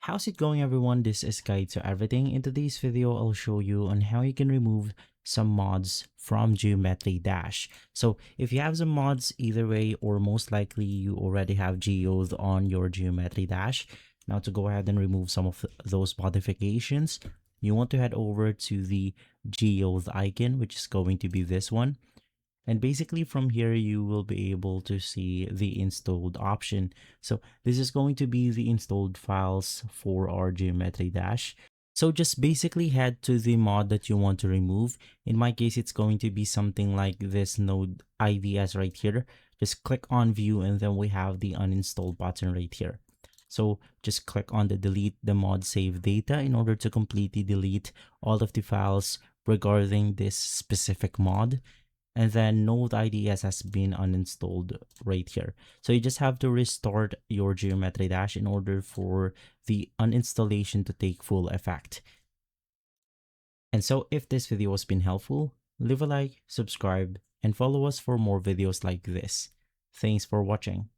How's it going, everyone? This is Guide to Everything. In today's video, I'll show you on how you can remove some mods from Geometry Dash. So if you have some mods either way, or most likely you already have geos on your Geometry Dash. Now to go ahead and remove some of those modifications, you want to head over to the geos icon, which is going to be this one. And basically from here, you will be able to see the installed option. So this is going to be the installed files for our Geometry Dash. So just basically head to the mod that you want to remove. In my case, it's going to be something like this node IDS right here. Just click on view and then we have the uninstall button right here. So just click on the delete the mod save data in order to completely delete all of the files regarding this specific mod. And then node IDS has been uninstalled right here. So you just have to restart your Geometry Dash in order for the uninstallation to take full effect. And so if this video has been helpful, leave a like, subscribe, and follow us for more videos like this. Thanks for watching.